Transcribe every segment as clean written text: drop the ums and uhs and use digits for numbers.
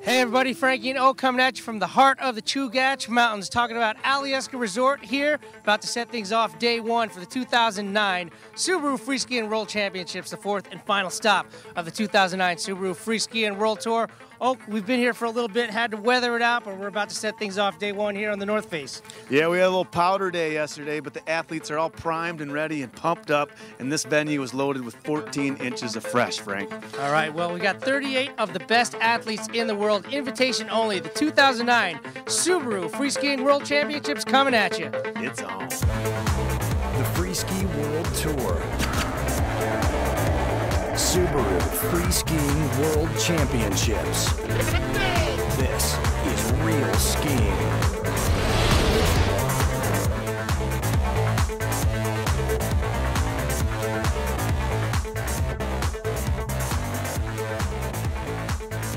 Hey everybody, Frankie and Oak coming at you from the heart of the Chugach Mountains, talking about Alyeska Resort here, about to set things off day one for the 2009 Subaru Freeskiing World Championships, the fourth and final stop of the 2009 Subaru Freeskiing World Tour. Oak, we've been here for a little bit, had to weather it out, but we're about to set things off day one here on the North Face. Yeah, we had a little powder day yesterday, but the athletes are all primed and ready and pumped up, and this venue is loaded with 14 inches of fresh, Frank. All right, well, we got 38 of the best athletes in the world, invitation only, the 2009 Subaru Freeskiing World Championships coming at you. It's on. The Freeski World Tour. Subaru Freeskiing World Championships. This is real skiing.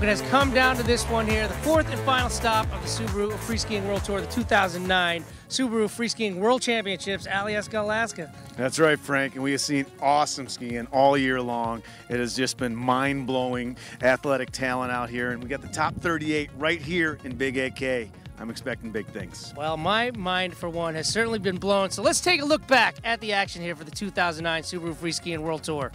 It has come down to this one here, the fourth and final stop of the Subaru Freeskiing World Tour, the 2009 Subaru Freeskiing World Championships, Alyeska, Alaska. That's right, Frank, and we have seen awesome skiing all year long. It has just been mind-blowing athletic talent out here, and we got the top 38 right here in Big AK. I'm expecting big things. Well, my mind, for one, has certainly been blown, so let's take a look back at the action here for the 2009 Subaru Freeskiing World Tour.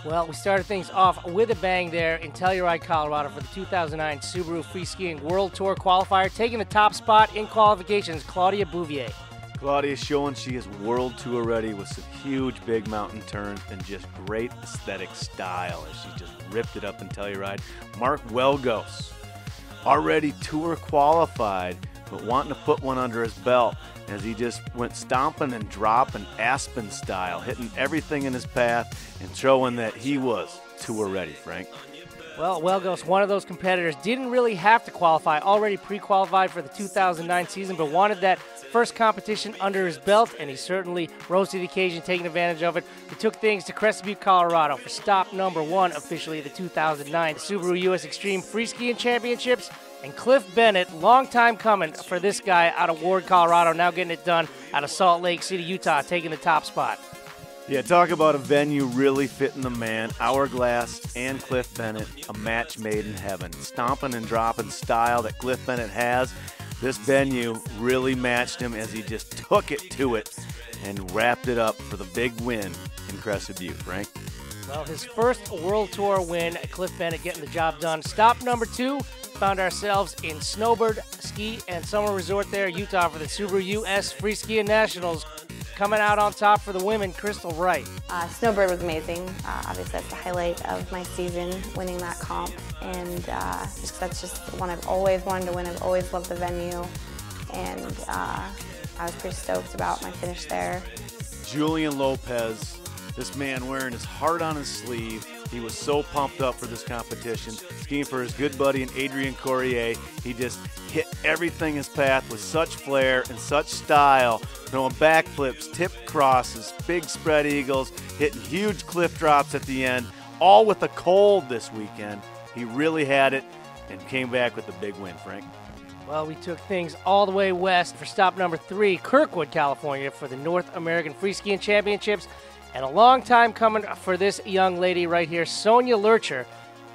Well, we started things off with a bang there in Telluride, Colorado for the 2009 Subaru Freeskiing World Tour qualifier. Taking the top spot in qualifications, Claudia Bouvier. Claudia's showing she is World Tour ready with some huge big mountain turns and just great aesthetic style as she just ripped it up in Telluride. Mark Welgos, already Tour qualified, but wanting to put one under his belt as he just went stomping and dropping Aspen style, hitting everything in his path and showing that he was Tour ready, Frank. Well, Welgos, one of those competitors, didn't really have to qualify, already pre-qualified for the 2009 season, but wanted that first competition under his belt, and he certainly rose to the occasion, taking advantage of it. We took things to Crested Butte, Colorado for stop number one, officially the 2009 Subaru US Extreme Freeskiing Championships. And Cliff Bennett, long time coming for this guy out of Ward, Colorado, now getting it done out of Salt Lake City, Utah, taking the top spot. Yeah, talk about a venue really fitting the man. Hourglass and Cliff Bennett, a match made in heaven. Stomping and dropping style that Cliff Bennett has. This venue really matched him as he just took it to it and wrapped it up for the big win in Crested Butte, Frank. Well, his first World Tour win, Cliff Bennett getting the job done. Stop number two, found ourselves in Snowbird Ski and Summer Resort there, Utah, for the Subaru US Freeskiing Nationals. Coming out on top for the women, Crystal Wright. Snowbird was amazing. Obviously, that's the highlight of my season, winning that comp. And that's just one I've always wanted to win. I've always loved the venue. And I was pretty stoked about my finish there. Julian Lopez, this man wearing his heart on his sleeve. He was so pumped up for this competition, skiing for his good buddy and Adrian Corrier. He just hit everything in his path with such flair and such style, throwing backflips, tip crosses, big spread eagles, hitting huge cliff drops at the end, all with the cold this weekend. He really had it and came back with a big win, Frank. Well, we took things all the way west for stop number three, Kirkwood, California, for the North American Freeskiing Championships. And a long time coming for this young lady right here, Sonia Lurcher,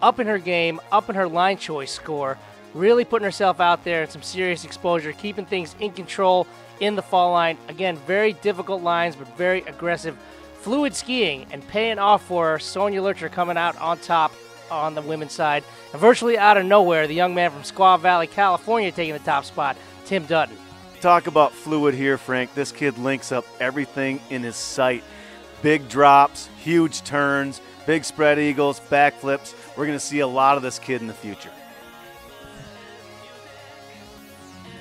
up in her game, up in her line choice score, really putting herself out there in some serious exposure, keeping things in control in the fall line. Again, very difficult lines, but very aggressive, fluid skiing, and paying off for her. Sonia Lurcher coming out on top on the women's side. And virtually out of nowhere, the young man from Squaw Valley, California, taking the top spot, Tim Dutton. Talk about fluid here, Frank. This kid links up everything in his sight. Big drops, huge turns, big spread eagles, backflips. We're going to see a lot of this kid in the future.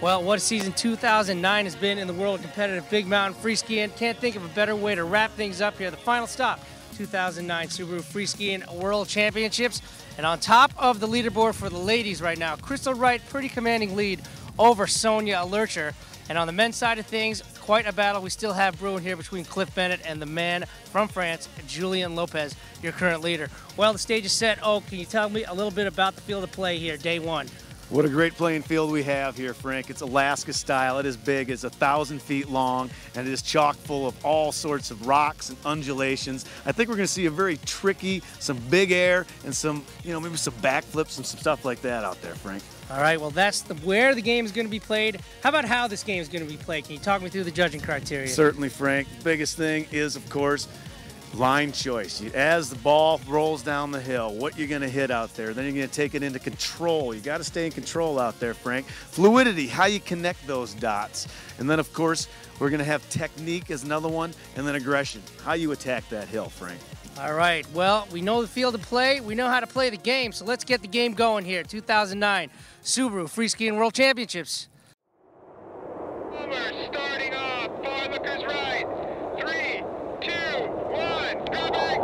Well, what season 2009 has been in the world of competitive big mountain freeskiing. Can't think of a better way to wrap things up here. The final stop, 2009 Subaru Freeskiing World Championships. And on top of the leaderboard for the ladies right now, Crystal Wright, pretty commanding lead over Sonia Lurcher. And on the men's side of things, quite a battle we still have brewing here between Cliff Bennett and the man from France, Julian Lopez, your current leader. Well, the stage is set. Oh, can you tell me a little bit about the field of play here, day one? What a great playing field we have here, Frank. It's Alaska style. It is big. It's 1,000 feet long, and it is chock full of all sorts of rocks and undulations. I think we're going to see a very tricky, some big air, and some, maybe some backflips and some stuff like that out there, Frank. All right, well, that's where the game is going to be played. How about how this game is going to be played? Can you talk me through the judging criteria? Certainly, Frank. The biggest thing is, of course, line choice. As the ball rolls down the hill, what you're going to hit out there. Then you're going to take it into control. You got to stay in control out there, Frank. Fluidity, how you connect those dots. And then, of course, we're going to have technique as another one, and then aggression, how you attack that hill, Frank. All right, well, we know the field to play. We know how to play the game, so let's get the game going here. 2009 Subaru Freeskiing World Championships. Starting off, far lookers right. 3, 2, 1, go back.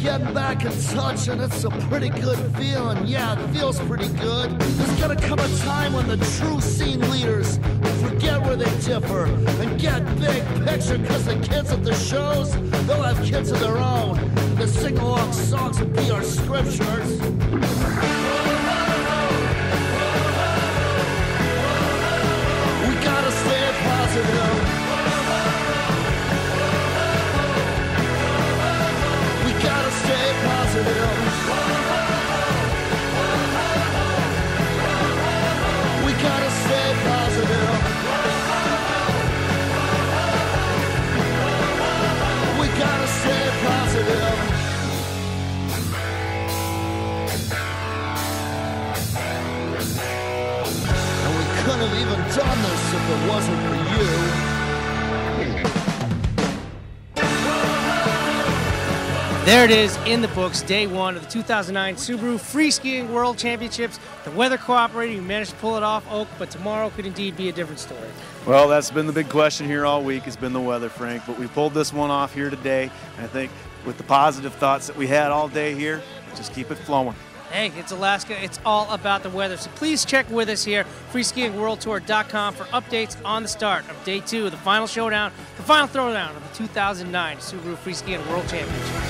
Getting back in touch, and it's a pretty good feeling. Yeah, it feels pretty good. There's gonna come a time when the true scene leaders forget where they differ and get big picture, because the kids at the shows, they'll have kids of their own. They'll sing along songs and be our scriptures. We gotta stay positive. We gotta stay positive. We gotta stay positive. And we couldn't have even done this if it wasn't for you. There it is in the books, day one of the 2009 Subaru Freeskiing World Championships. The weather cooperated, you managed to pull it off, Oak, but tomorrow could indeed be a different story. Well, that's been the big question here all week, has been the weather, Frank, but we pulled this one off here today. And I think with the positive thoughts that we had all day here, just keep it flowing. Hey, it's Alaska. It's all about the weather. So please check with us here, freeskiingworldtour.com, for updates on the start of day two, the final showdown, the final throwdown of the 2009 Subaru Freeskiing World Championship.